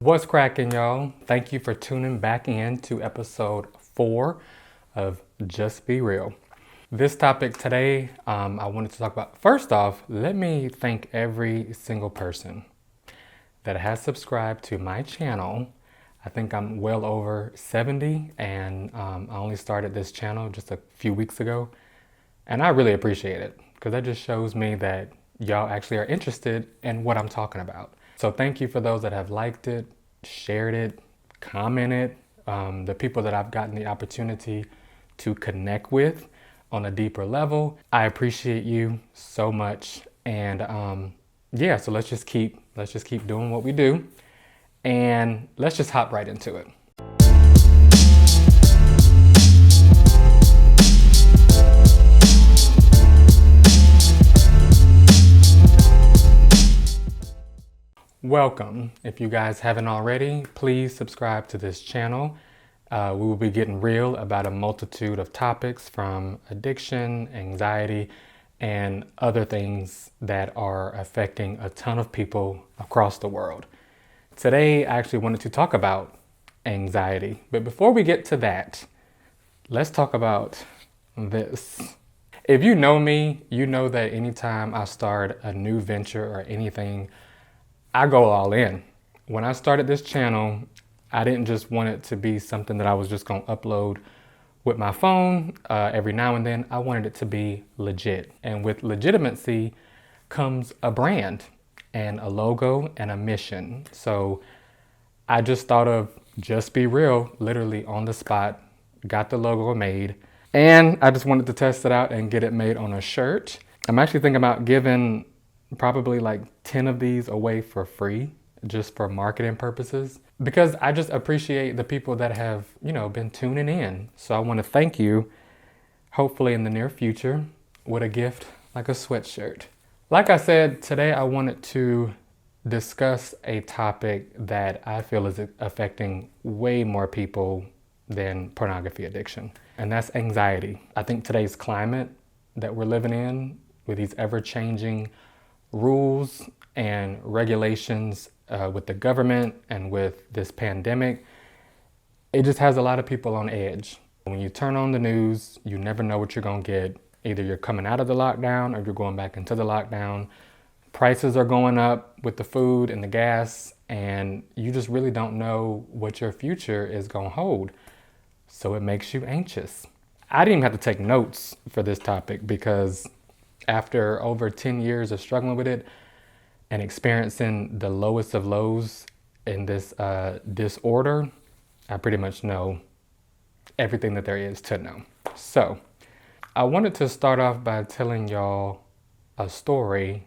What's cracking, y'all? Thank you for tuning back in to episode 4 of Just Be Real. This topic today, I wanted to talk about. First off, let me thank every single person that has subscribed to my channel. I think I'm well over 70, and I only started this channel just a few weeks ago. And I really appreciate it because that just shows me that y'all actually are interested in what I'm talking about. So thank you for those that have liked it, shared it, commented, the people that I've gotten the opportunity to connect with on a deeper level. I appreciate you so much. And yeah, so let's just keep doing what we do, and let's just hop right into it. Welcome. If you guys haven't already, please subscribe to this channel. We will be getting real about a multitude of topics from addiction, anxiety, and other things that are affecting a ton of people across the world. Today, I actually wanted to talk about anxiety. But before we get to that, let's talk about this. If you know me, you know that anytime I start a new venture or anything, I go all in. When I started this channel, I didn't just want it to be something that I was just gonna upload with my phone every now and then. I wanted it to be legit. And with legitimacy comes a brand and a logo and a mission. So I just thought of Just Be Real, literally on the spot, got the logo made, and I just wanted to test it out and get it made on a shirt. I'm actually thinking about giving probably like 10 of these away for free, just for marketing purposes, because I just appreciate the people that have, been tuning in. So I want to thank you, hopefully in the near future, with a gift like a sweatshirt. Like I said, today I wanted to discuss a topic that I feel is affecting way more people than pornography addiction, and that's anxiety. I think today's climate that we're living in, with these ever-changing rules and regulations with the government and with this pandemic, it just has a lot of people on edge. When you turn on the news, you never know what you're gonna get. Either you're coming out of the lockdown or you're going back into the lockdown. Prices are going up with the food and the gas, and you just really don't know what your future is gonna hold. So it makes you anxious. I didn't even have to take notes for this topic because after over 10 years of struggling with it and experiencing the lowest of lows in this disorder, I pretty much know everything that there is to know. So I wanted to start off by telling y'all a story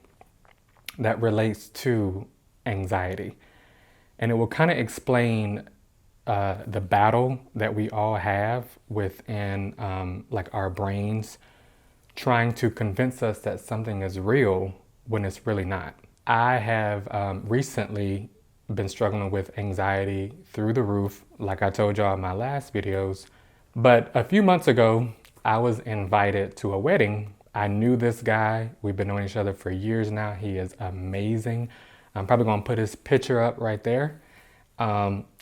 that relates to anxiety. And it will kind of explain the battle that we all have within like our brains, trying to convince us that something is real when it's really not. I have recently been struggling with anxiety through the roof, like I told y'all in my last videos. But a few months ago, I was invited to a wedding. I knew this guy. We've been knowing each other for years now. He is amazing. I'm probably gonna put his picture up right there.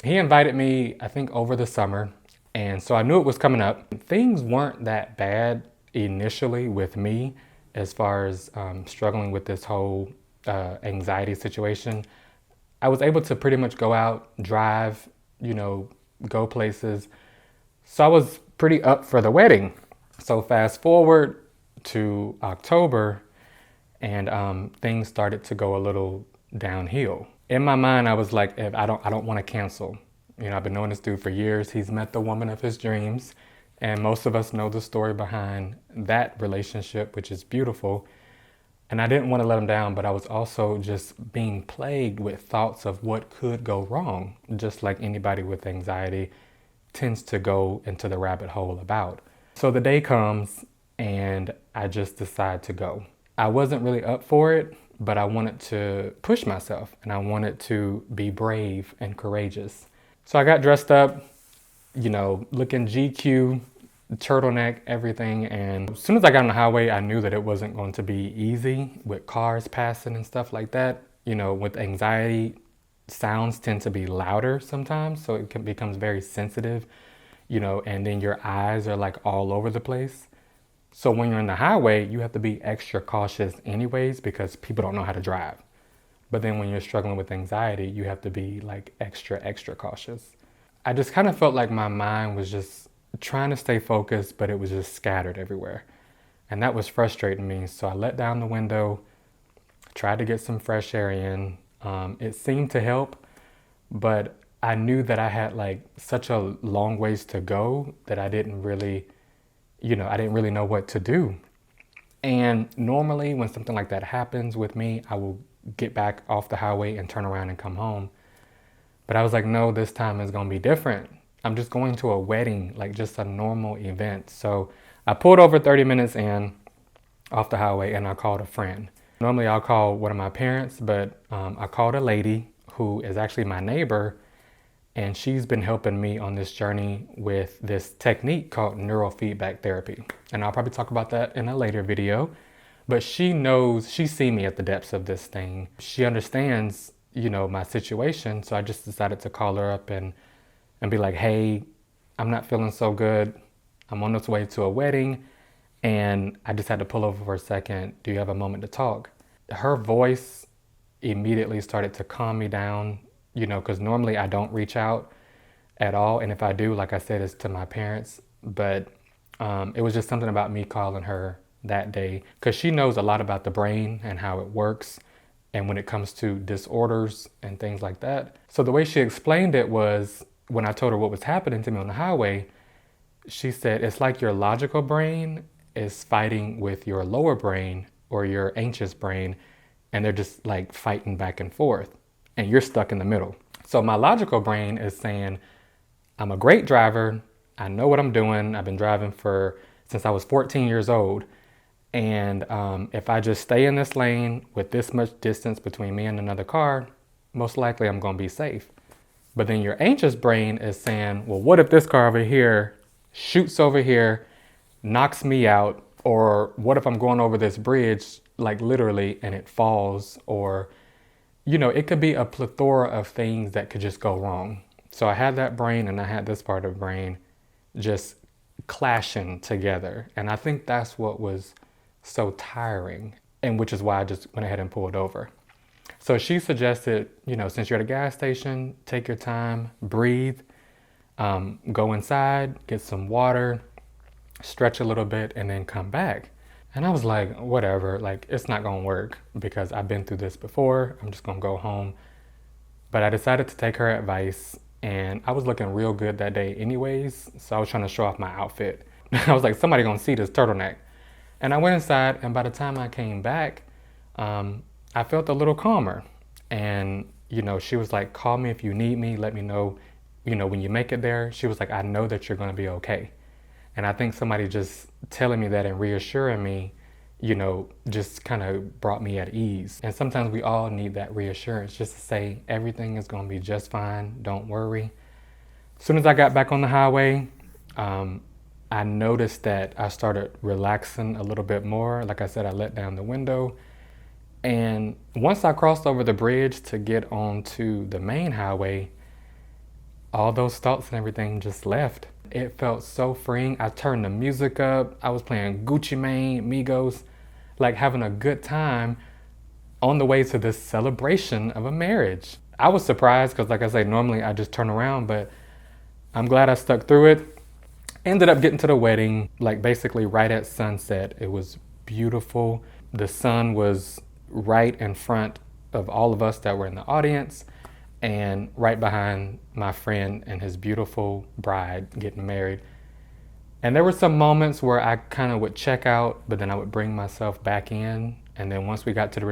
He invited me, I think, over the summer. And so I knew it was coming up. Things weren't that bad initially with me as far as struggling with this whole anxiety situation. I was able to pretty much go out, drive, go places. So I was pretty up for the wedding. So fast forward to October, and things started to go a little downhill. In my mind, I was like, I don't want to cancel. I've been knowing this dude for years. He's met the woman of his dreams. And most of us know the story behind that relationship, which is beautiful. And I didn't want to let him down, but I was also just being plagued with thoughts of what could go wrong, just like anybody with anxiety tends to go into the rabbit hole about. So the day comes and I just decide to go. I wasn't really up for it, but I wanted to push myself and I wanted to be brave and courageous. So I got dressed up, looking GQ, turtleneck, everything. And as soon as I got on the highway, I knew that it wasn't going to be easy with cars passing and stuff like that. With anxiety sounds tend to be louder sometimes, so becomes very sensitive, and then your eyes are like all over the place. So when you're in the highway, you have to be extra cautious anyways because people don't know how to drive. But then when you're struggling with anxiety, you have to be like extra cautious. I just kind of felt like my mind was just trying to stay focused, but it was just scattered everywhere. And that was frustrating me. So I let down the window, tried to get some fresh air in. It seemed to help, but I knew that I had like such a long ways to go that I didn't really know what to do. And normally when something like that happens with me, I will get back off the highway and turn around and come home. But I was like, no, this time is going to be different. I'm just going to a wedding, like just a normal event. So I pulled over 30 minutes in off the highway and I called a friend. Normally I'll call one of my parents, but I called a lady who is actually my neighbor, and she's been helping me on this journey with this technique called neurofeedback therapy. And I'll probably talk about that in a later video. But she's seen me at the depths of this thing. She understands, my situation. So I just decided to call her up and be like, hey, I'm not feeling so good. I'm on this way to a wedding and I just had to pull over for a second. Do you have a moment to talk? Her voice immediately started to calm me down, because normally I don't reach out at all. And if I do, like I said, it's to my parents. But it was just something about me calling her that day because she knows a lot about the brain and how it works and when it comes to disorders and things like that. So the way she explained it was, when I told her what was happening to me on the highway, she said, it's like your logical brain is fighting with your lower brain or your anxious brain, and they're just like fighting back and forth, and you're stuck in the middle. So my logical brain is saying, I'm a great driver. I know what I'm doing. I've been driving since I was 14 years old. And if I just stay in this lane with this much distance between me and another car, most likely I'm going to be safe. But then your anxious brain is saying, well, what if this car over here shoots over here, knocks me out? Or what if I'm going over this bridge, like literally, and it falls? Or, it could be a plethora of things that could just go wrong. So I had that brain and I had this part of the brain just clashing together. And I think that's what was so tiring, and which is why I just went ahead and pulled over. So she suggested, since you're at a gas station, take your time, breathe, go inside, get some water, stretch a little bit, and then come back. And I was like, whatever, like it's not gonna work because I've been through this before. I'm just gonna go home. But I decided to take her advice, and I was looking real good that day anyways. So I was trying to show off my outfit. I was like, somebody gonna see this turtleneck. And I went inside, and by the time I came back, I felt a little calmer. And, she was like, call me if you need me. Let me know, when you make it there. She was like, I know that you're going to be okay. And I think somebody just telling me that and reassuring me, just kind of brought me at ease. And sometimes we all need that reassurance just to say, everything is going to be just fine. Don't worry. As soon as I got back on the highway, I noticed that I started relaxing a little bit more. Like I said, I let down the window. And once I crossed over the bridge to get onto the main highway, all those thoughts and everything just left. It felt so freeing. I turned the music up. I was playing Gucci Mane, Migos, like having a good time on the way to this celebration of a marriage. I was surprised because, like I say, normally I just turn around, but I'm glad I stuck through it. Ended up getting to the wedding, like basically right at sunset. It was beautiful. The sun was right in front of all of us that were in the audience and right behind my friend and his beautiful bride getting married. And there were some moments where I kind of would check out, but then I would bring myself back in. And then once we got to the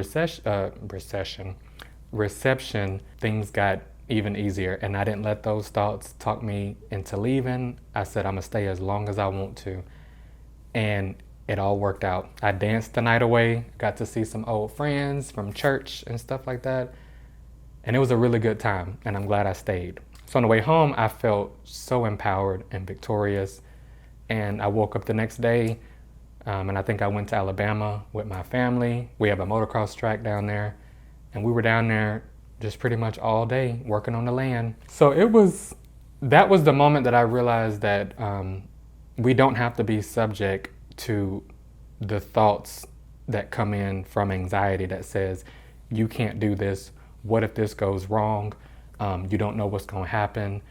reception, things got even easier. And I didn't let those thoughts talk me into leaving. I said, I'm gonna stay as long as I want to. And it all worked out. I danced the night away, got to see some old friends from church and stuff like that. And it was a really good time, and I'm glad I stayed. So on the way home, I felt so empowered and victorious. And I woke up the next day, and I think I went to Alabama with my family. We have a motocross track down there, and we were down there just pretty much all day working on the land. So that was the moment that I realized that we don't have to be subject to the thoughts that come in from anxiety that says, you can't do this. What if this goes wrong? You don't know what's going to happen.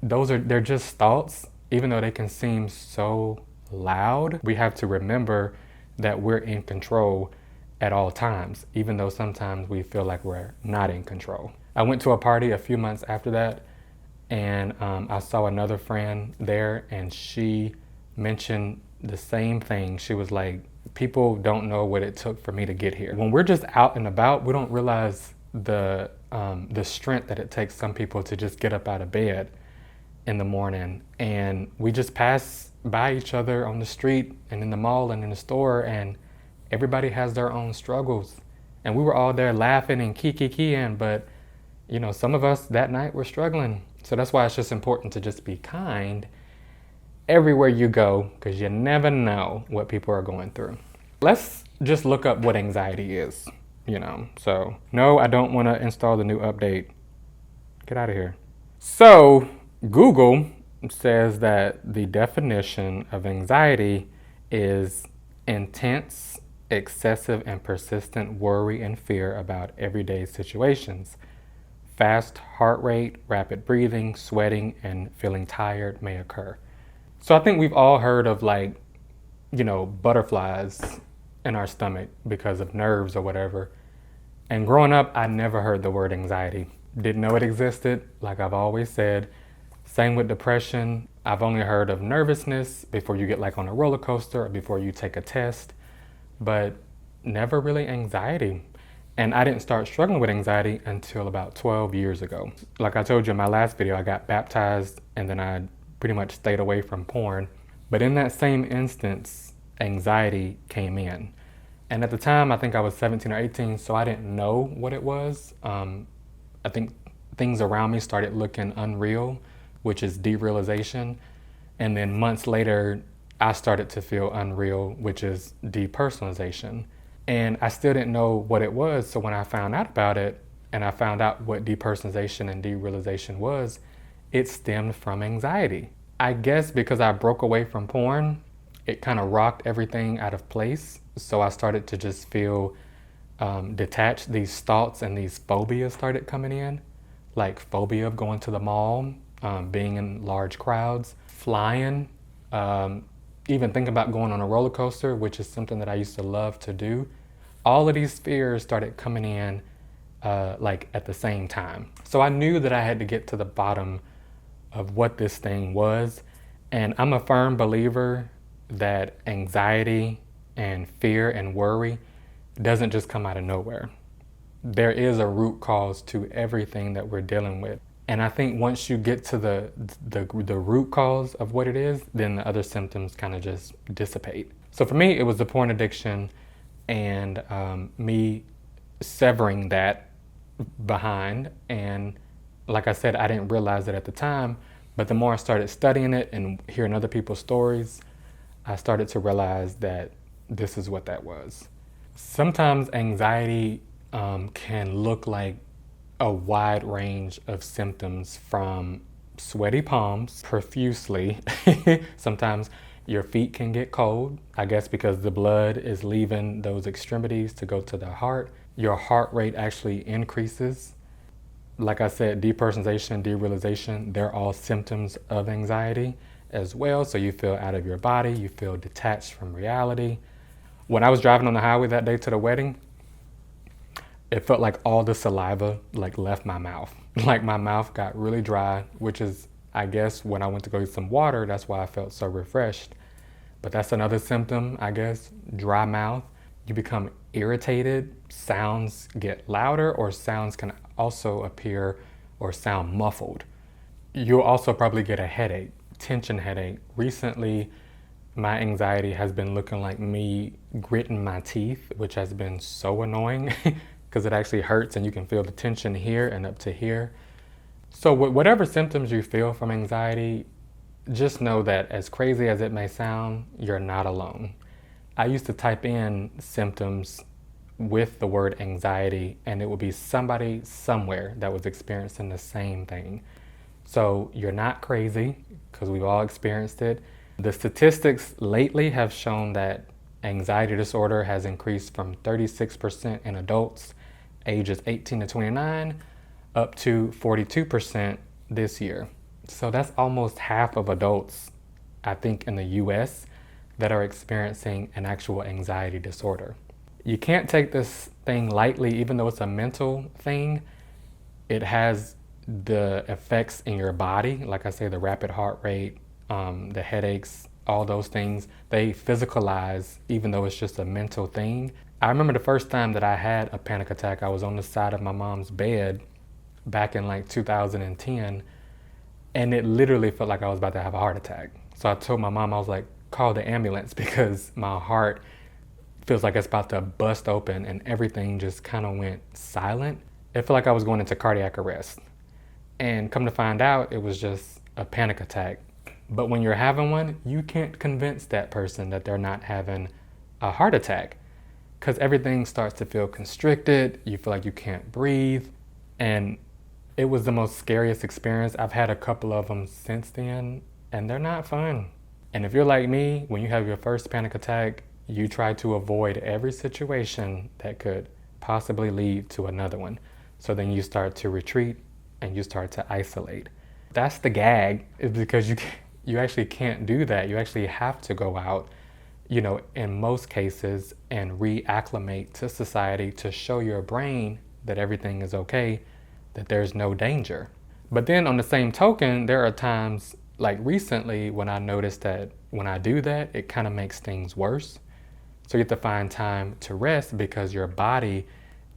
They're just thoughts, even though they can seem so loud. We have to remember that we're in control at all times, even though sometimes we feel like we're not in control. I went to a party a few months after that, and I saw another friend there, and she mentioned the same thing. She was like, people don't know what it took for me to get here. When we're just out and about, we don't realize the strength that it takes some people to just get up out of bed in the morning, and we just pass by each other on the street and in the mall and in the store, and everybody has their own struggles, and we were all there laughing and kikiing, but you know, some of us that night were struggling. So that's why it's just important to just be kind everywhere you go, because you never know what people are going through. Let's just look up what anxiety is, you know. So no, I don't want to install the new update. Get out of here. So Google says that the definition of anxiety is intense, excessive, and persistent worry and fear about everyday situations. Fast heart rate, rapid breathing, sweating, and feeling tired may occur. So I think we've all heard of, like, you know, butterflies in our stomach because of nerves or whatever. And growing up, I never heard the word anxiety. Didn't know it existed, like I've always said. Same with depression. I've only heard of nervousness before you get like on a roller coaster or before you take a test, but never really anxiety. And I didn't start struggling with anxiety until about 12 years ago. Like I told you in my last video, I got baptized and then I pretty much stayed away from porn. But in that same instance, anxiety came in. And at the time, I think I was 17 or 18, so I didn't know what it was. I think things around me started looking unreal, which is derealization. And then months later, I started to feel unreal, which is depersonalization. And I still didn't know what it was. So when I found out about it, and I found out what depersonalization and derealization was, it stemmed from anxiety. I guess because I broke away from porn, it kind of rocked everything out of place. So I started to just feel detached. These thoughts and these phobias started coming in, like phobia of going to the mall, being in large crowds, flying, even thinking about going on a roller coaster, which is something that I used to love to do. All of these fears started coming in like at the same time. So I knew that I had to get to the bottom of what this thing was. And I'm a firm believer that anxiety and fear and worry doesn't just come out of nowhere. There is a root cause to everything that we're dealing with. And I think once you get to the root cause of what it is, then the other symptoms kind of just dissipate. So for me, it was the porn addiction and me severing that behind. And like I said, I didn't realize it at the time, but the more I started studying it and hearing other people's stories, I started to realize that this is what that was. Sometimes anxiety can look like a wide range of symptoms, from sweaty palms profusely. Sometimes your feet can get cold, I guess because the blood is leaving those extremities to go to the heart. Your heart rate actually increases. Like I said, depersonalization, derealization, they're all symptoms of anxiety as well. So you feel out of your body, you feel detached from reality. When I was driving on the highway that day to the wedding, it felt like all the saliva like left my mouth. Like my mouth got really dry, which is, I guess, when I went to go get some water, that's why I felt so refreshed. But that's another symptom, I guess, dry mouth. You become irritated, sounds get louder, or sounds can also appear or sound muffled. You'll also probably get a headache, tension headache. Recently, my anxiety has been looking like me gritting my teeth, which has been so annoying because it actually hurts and you can feel the tension here and up to here. So whatever symptoms you feel from anxiety, just know that as crazy as it may sound, you're not alone. I used to type in symptoms with the word anxiety, and it would be somebody somewhere that was experiencing the same thing. So you're not crazy, because we've all experienced it. The statistics lately have shown that anxiety disorder has increased from 36% in adults ages 18 to 29 up to 42% this year. So that's almost half of adults, I think, in the US that are experiencing an actual anxiety disorder. You can't take this thing lightly, even though it's a mental thing. It has the effects in your body, like I say, the rapid heart rate, the headaches, all those things, they physicalize, even though it's just a mental thing. I remember the first time that I had a panic attack, I was on the side of my mom's bed back in like 2010, and it literally felt like I was about to have a heart attack. So I told my mom, I was like, call the ambulance, because my heart feels like it's about to bust open, and everything just kind of went silent. It felt like I was going into cardiac arrest. And come to find out, it was just a panic attack. But when you're having one, you can't convince that person that they're not having a heart attack, because everything starts to feel constricted. You feel like you can't breathe. And it was the most scariest experience. I've had a couple of them since then, and they're not fun. And if you're like me, when you have your first panic attack, you try to avoid every situation that could possibly lead to another one. So then you start to retreat and you start to isolate. That's the gag, is because you actually can't do that. You actually have to go out, in most cases, and reacclimate to society to show your brain that everything is okay, that there's no danger. But then on the same token, there are times like recently when I noticed that when I do that, it kind of makes things worse. So you have to find time to rest, because your body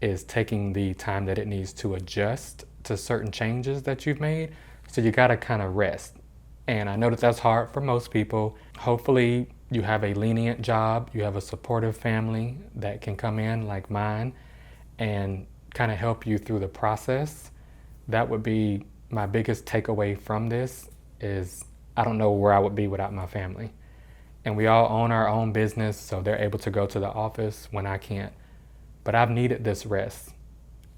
is taking the time that it needs to adjust to certain changes that you've made. So you got to kind of rest. And I know that that's hard for most people. Hopefully you have a lenient job, you have a supportive family that can come in like mine and kind of help you through the process. That would be my biggest takeaway from this, is I don't know where I would be without my family. And we all own our own business, so they're able to go to the office when I can't. But I've needed this rest.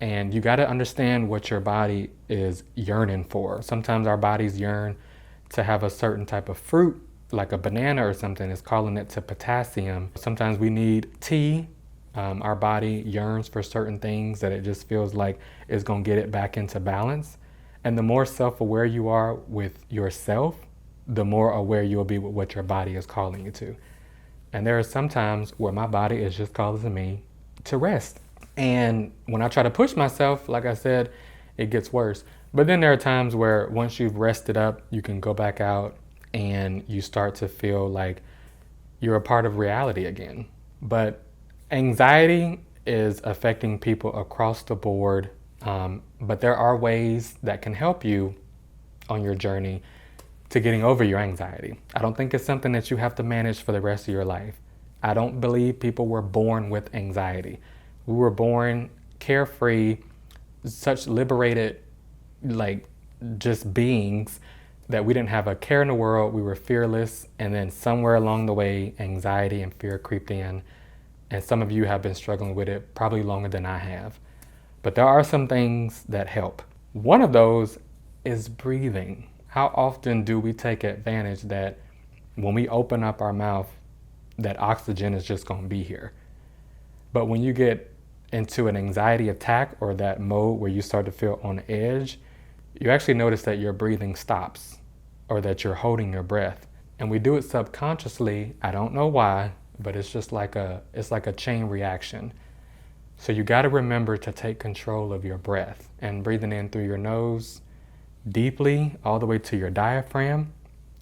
And you got to understand what your body is yearning for. Sometimes our bodies yearn to have a certain type of fruit, like a banana or something. It's calling it to potassium. Sometimes we need tea. Our body yearns for certain things that it just feels like is going to get it back into balance. And the more self-aware you are with yourself, the more aware you'll be with what your body is calling you to. And there are some times where my body is just calling me to rest. And when I try to push myself, like I said, it gets worse. But then there are times where once you've rested up, you can go back out and you start to feel like you're a part of reality again. But anxiety is affecting people across the board. But there are ways that can help you on your journey to getting over your anxiety. I don't think it's something that you have to manage for the rest of your life. I don't believe people were born with anxiety. We were born carefree, such liberated, just beings, that we didn't have a care in the world. We were fearless. And then somewhere along the way, anxiety and fear creeped in. And some of you have been struggling with it probably longer than I have. But there are some things that help. One of those is breathing. How often do we take advantage that when we open up our mouth, that oxygen is just going to be here? But when you get into an anxiety attack, or that mode where you start to feel on edge, you actually notice that your breathing stops, or that you're holding your breath. And we do it subconsciously. I don't know why, but it's just like a chain reaction. So you got to remember to take control of your breath, and breathing in through your nose deeply all the way to your diaphragm,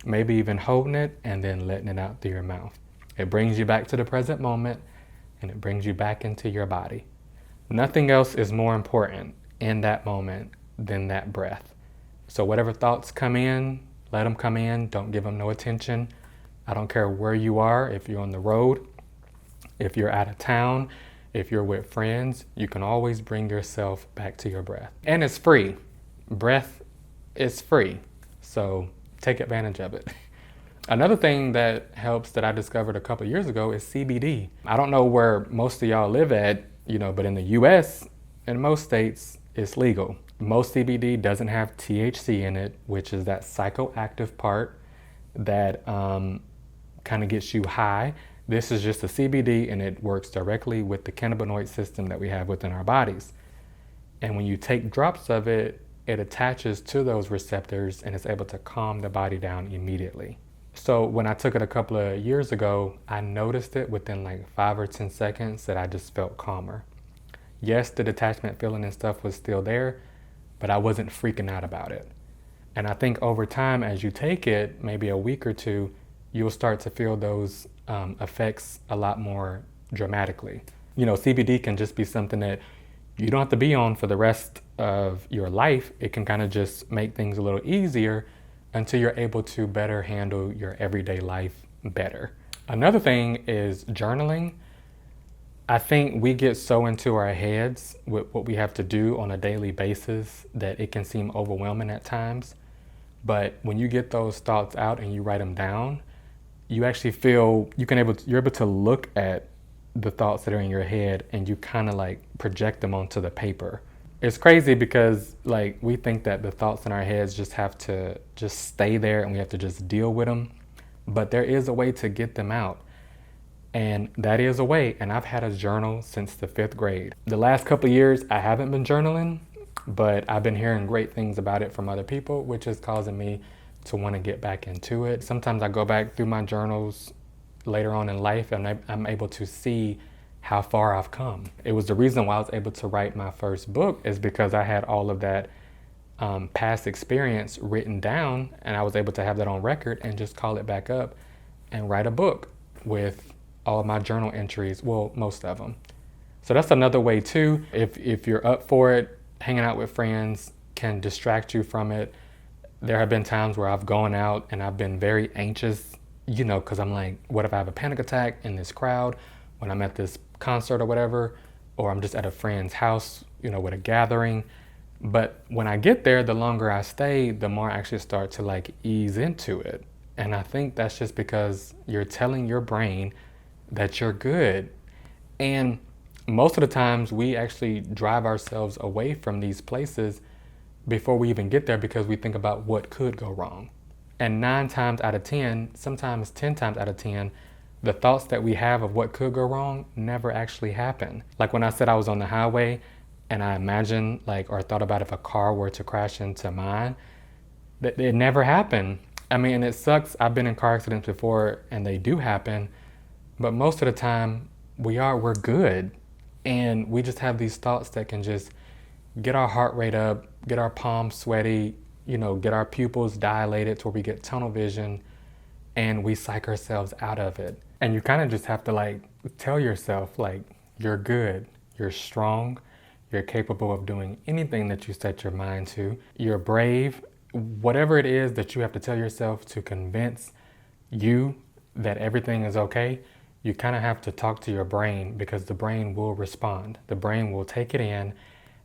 maybe even holding it and then letting it out through your mouth. It brings you back to the present moment, and it brings you back into your body. Nothing else is more important in that moment than that breath. So whatever thoughts come in, let them come in. Don't give them no attention. I don't care where you are. If you're on the road, if you're out of town, if you're with friends, you can always bring yourself back to your breath. And it's free. Breath is free. So take advantage of it. Another thing that helps that I discovered a couple years ago is CBD. I don't know where most of y'all live at But in the US, in most states, it's legal. Most CBD doesn't have THC in it, which is that psychoactive part that kind of gets you high. This is just a CBD, and it works directly with the cannabinoid system that we have within our bodies. And when you take drops of it, it attaches to those receptors and is able to calm the body down immediately. So when I took it a couple of years ago, I noticed it within like 5 or 10 seconds that I just felt calmer. Yes, the detachment feeling and stuff was still there, but I wasn't freaking out about it. And I think over time, as you take it, maybe a week or two, you'll start to feel those effects a lot more dramatically. CBD can just be something that you don't have to be on for the rest of your life. It can kind of just make things a little easier until you're able to better handle your everyday life better. Another thing is journaling. I think we get so into our heads with what we have to do on a daily basis that it can seem overwhelming at times. But when you get those thoughts out and you write them down, you actually feel you're able to look at the thoughts that are in your head and you kind of like project them onto the paper. It's crazy because like we think that the thoughts in our heads just have to just stay there and we have to just deal with them. But there is a way to get them out. And that is a way. And I've had a journal since the 5th grade. The last couple of years, I haven't been journaling, but I've been hearing great things about it from other people, which is causing me to want to get back into it. Sometimes I go back through my journals later on in life and I'm able to see how far I've come. It was the reason why I was able to write my first book, is because I had all of that past experience written down, and I was able to have that on record and just call it back up and write a book with all of my journal entries, well, most of them. So that's another way too. If you're up for it, hanging out with friends can distract you from it. There have been times where I've gone out and I've been very anxious, because I'm like, what if I have a panic attack in this crowd when I'm at this concert or whatever, or I'm just at a friend's house, with a gathering. But when I get there, the longer I stay, the more I actually start to like ease into it. And I think that's just because you're telling your brain that you're good. And most of the times we actually drive ourselves away from these places before we even get there because we think about what could go wrong. And 9 times out of 10, sometimes 10 times out of 10, the thoughts that we have of what could go wrong never actually happen. Like when I said I was on the highway and I imagined or thought about if a car were to crash into mine, that it never happened. I mean, and it sucks. I've been in car accidents before and they do happen, but most of the time we're good. And we just have these thoughts that can just get our heart rate up, get our palms sweaty, get our pupils dilated to where we get tunnel vision, and we psych ourselves out of it. And you kind of just have to tell yourself you're good, you're strong, you're capable of doing anything that you set your mind to, you're brave. Whatever it is that you have to tell yourself to convince you that everything is okay, you kind of have to talk to your brain, because the brain will respond. The brain will take it in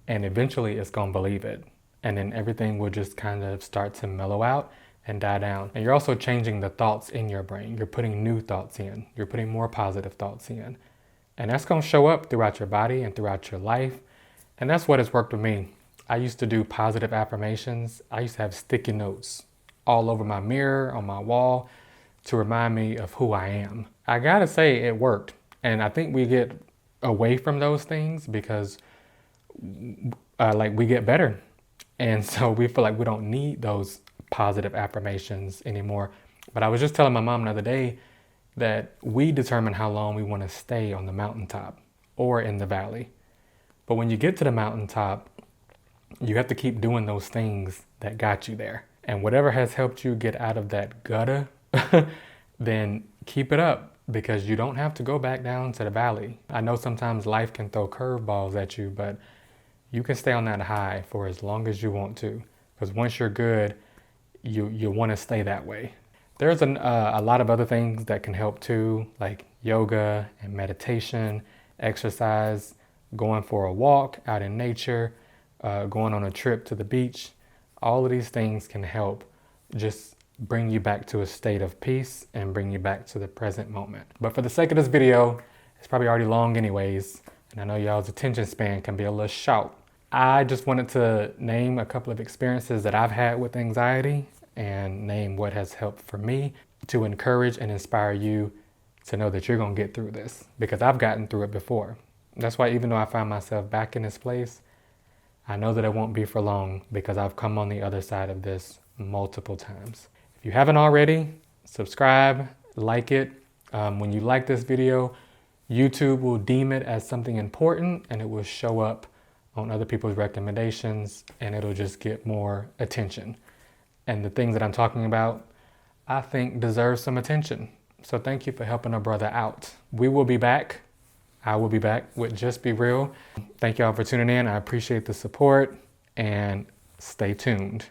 and eventually it's going to believe it. And then everything will just kind of start to mellow out and die down. And you're also changing the thoughts in your brain. You're putting new thoughts in. You're putting more positive thoughts in. And that's going to show up throughout your body and throughout your life. And that's what has worked with me. I used to do positive affirmations. I used to have sticky notes all over my mirror, on my wall, to remind me of who I am. I gotta say, it worked. And I think we get away from those things because we get better. And so we feel like we don't need those positive affirmations anymore. But I was just telling my mom the other day that we determine how long we want to stay on the mountaintop or in the valley. But when you get to the mountaintop, you have to keep doing those things that got you there. And whatever has helped you get out of that gutter, then keep it up, because you don't have to go back down to the valley. I know sometimes life can throw curveballs at you, but you can stay on that high for as long as you want to. Because once you're good, you want to stay that way. There's a lot of other things that can help too, like yoga and meditation, exercise, going for a walk out in nature, going on a trip to the beach. All of these things can help just bring you back to a state of peace and bring you back to the present moment. But for the sake of this video, it's probably already long anyways. And I know y'all's attention span can be a little short. I just wanted to name a couple of experiences that I've had with anxiety and name what has helped for me to encourage and inspire you to know that you're going to get through this, because I've gotten through it before. That's why even though I find myself back in this place, I know that it won't be for long, because I've come on the other side of this multiple times. If you haven't already, subscribe, like it. When you like this video, YouTube will deem it as something important and it will show up on other people's recommendations and it'll just get more attention. And the things that I'm talking about, I think deserve some attention. So thank you for helping a brother out. We will be back. I will be back with Just Be Real. Thank y'all for tuning in. I appreciate the support and stay tuned.